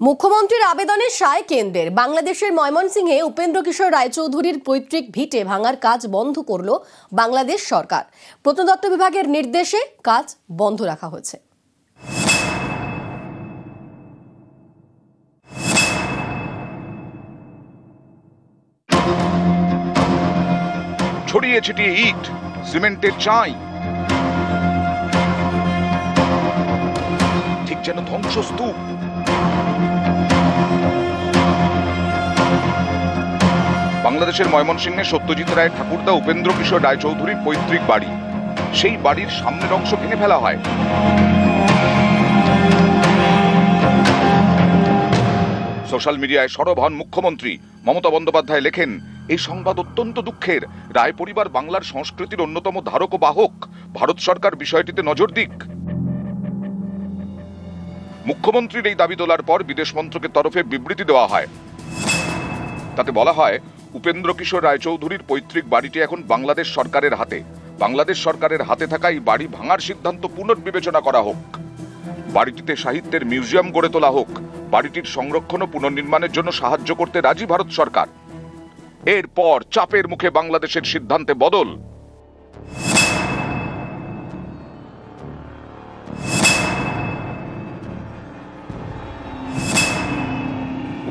মুখ্যমন্ত্রীর আবেদনে সায় কেন্দ্রের। বাংলাদেশের ময়মনসিংহে উপেন্দ্র কিশোর রায়চৌধুরীর পৈতৃক ভিটে ভাঙার কাজ বন্ধ করল বাংলাদেশ সরকার। প্রত্নতত্ত্ব বিভাগের নির্দেশে কাজ বন্ধ রাখা হয়েছে। ছড়িয়ে ছিটিয়ে ইট, সিমেন্টের চাই, ঠিক যেন ধ্বংসস্তূপ। বাংলাদেশের ময়মনসিংহে সত্যজিৎ রায় ঠাকুরদা উপেন্দ্র কিশোর রায়চৌধুরীর পৈতৃক বাড়ি, সেই বাড়ির সামনের অংশ ভেঙে ফেলা হয়। সোশ্যাল মিডিয়ায় সরব হন মুখ্যমন্ত্রী মমতা বন্দ্যোপাধ্যায়। লেখেন, এই সংবাদ অত্যন্ত দুঃখের। রায় পরিবার বাংলার সংস্কৃতির অন্যতম ধারক ও বাহক। ভারত সরকার বিষয়টিতে নজর দিক। মুখ্যমন্ত্রীর এই দাবি তোলার পর বিদেশ মন্ত্রকের তরফে বিবৃতি দেওয়া হয়। তাতে বলা হয়, উপেন্দ্র কিশোর রায়চৌধুরীর পৈতৃক বাড়িটি এখন বাংলাদেশ সরকারের হাতে। বাংলাদেশ সরকারের হাতে থাকা এই বাড়ি ভাঙার সিদ্ধান্ত পুনর্বিবেচনা করা হোক। বাড়িটিতে সাহিত্যের মিউজিয়াম গড়ে তোলা হোক। বাড়িটির সংরক্ষণ ও পুনর্নির্মাণের জন্য সাহায্য করতে রাজি ভারত সরকার। এরপর চাপের মুখে বাংলাদেশের সিদ্ধান্তে বদল।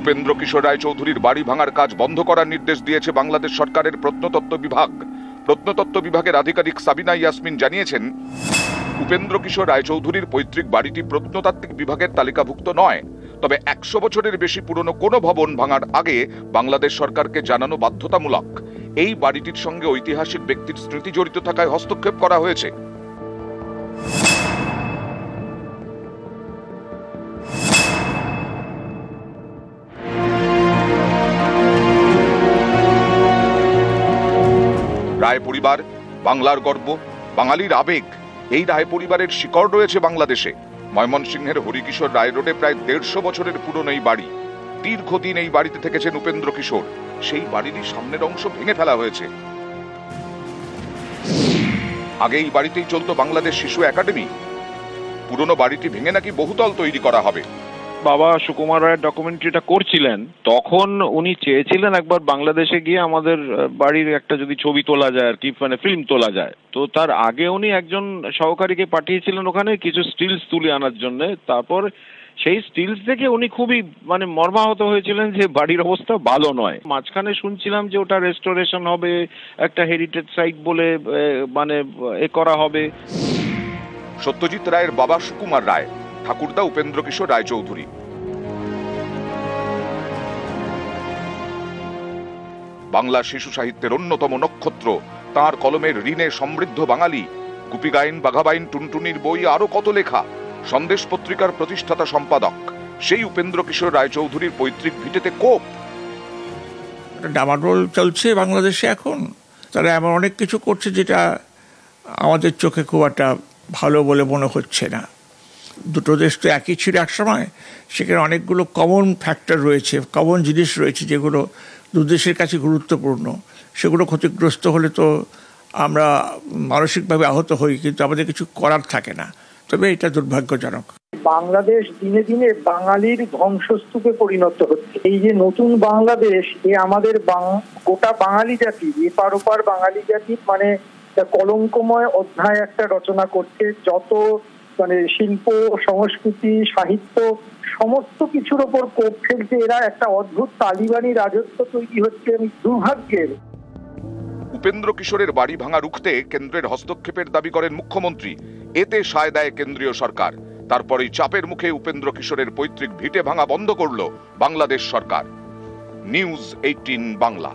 উপেন্দ্র কিশোর রায়চৌধুরীর বাড়ি ভাঙার কাজ বন্ধ করার নির্দেশ দিয়েছে বাংলাদেশ সরকারের প্রত্নতত্ত্ব বিভাগ। প্রত্নতত্ত্ব বিভাগের আধিকারিক সাবিনা ইয়াসমিন জানিয়েছেন, উপেন্দ্র কিশোর রায়চৌধুরীর পৈতৃক বাড়িটি প্রত্নতাত্ত্বিক বিভাগের তালিকাভুক্ত নয়। তবে 100 বছরের বেশি পুরনো কোনো ভবন ভাঙার আগে বাংলাদেশ সরকারকে জানানো বাধ্যতামূলক। এই বাড়িটির সঙ্গে ঐতিহাসিক ব্যক্তির স্মৃতি জড়িত থাকায় হস্তক্ষেপ করা হয়েছে। রায় পরিবার বাংলার গর্ব, বাঙালির আবেগ। এই রায় পরিবারের শিকড় রয়েছে বাংলাদেশে। ময়মনসিংহের হরিকিশোর রায় রোডে প্রায় 150 বছরের পুরনো এই বাড়ি। দীর্ঘদিন এই বাড়িতে থেকেছেন উপেন্দ্র কিশোর। সেই বাড়িরই সামনের অংশ ভেঙে ফেলা হয়েছে। আগে এই বাড়িতেই চলতো বাংলাদেশ শিশু একাডেমি। পুরনো বাড়িটি ভেঙে নাকি বহুতল তৈরি করা হবে। বাবা সুকুমার রায়ের ডকুমেন্টারিটা করছিলেন, তখন উনি চেয়েছিলেন একবার বাংলাদেশে গিয়ে আমাদের বাড়ির একটা যদি ছবি তোলা যায় আর কি, মানে ফিল্ম তোলা যায়। তো তার আগে উনি একজন সহকারীকে পাঠিয়েছিলেন ওখানে কিছু স্টিলস তুলে আনার জন্য। তারপর সেই স্টিলস দেখে উনি খুবই মর্মাহত হয়েছিলেন যে বাড়ির অবস্থা ভালো নয়। মাঝখানে শুনছিলাম যে ওটা রেস্টোরেশন হবে, একটা হেরিটেজ সাইট বলে করা হবে। সত্যজিৎ রায়ের বাবা সুকুমার রায়, ঠাকুরদা উপেন্দ্র কিশোর রায়চৌধুরী। বাংলা শিশু সাহিত্যের অন্যতম নক্ষত্র। তাঁর কলমের ঋণে সমৃদ্ধ বাঙালি। গুপি গাইন, বাঘাবাইন, টুনটুনির বই, আরো কত লেখা। সন্দেশ পত্রিকার প্রতিষ্ঠাতা সম্পাদক। সেই উপেন্দ্র কিশোর রায়চৌধুরীর পৈতৃক ভিটেতে কোপ। ডামাডোল চলছে বাংলাদেশে এখন। তারা এমন অনেক কিছু করছে যেটা আমাদের চোখে খুব একটা ভালো বলে মনে হচ্ছে না। দুটো দেশ তো একই ছিল একসময়। সেখানে অনেকগুলো কমন ফ্যাক্টর রয়েছে, কমন জিনিস রয়েছে যেগুলো দু দেশের কাছে গুরুত্বপূর্ণ। সেগুলো ক্ষতিগ্রস্ত হলে তো আমরা মানসিকভাবে আহত হই, কিন্তু আমাদের কিছু করার থাকে না। তবে এটা দুর্ভাগ্যজনক। বাংলাদেশ দিনে দিনে বাঙালির ধ্বংসস্তূপে পরিণত হচ্ছে। এই যে নতুন বাংলাদেশ, এ আমাদের গোটা বাঙালি জাতির, এপার ওপার বাঙালি জাতির কলঙ্কময় অধ্যায় একটা রচনা করছে। যত শিল্প, সংস্কৃতি, সাহিত্য সমস্ত কিছুর ওপর কোপ ফেলছে এরা। একটা অদ্ভুত তালিবানি রাজত্ব তৈরি হচ্ছে, দুর্ভাগ্যের। উপেন্দ্র কিশোরের বাড়ি ভাঙা রুখতে কেন্দ্রের হস্তক্ষেপের দাবি করেন মুখ্যমন্ত্রী। এতে সায় দেয় কেন্দ্রীয় সরকার। তারপরেই চাপের মুখে উপেন্দ্র কিশোরের পৈতৃক ভিটে ভাঙা বন্ধ করল বাংলাদেশ সরকার। নিউজ 18 বাংলা।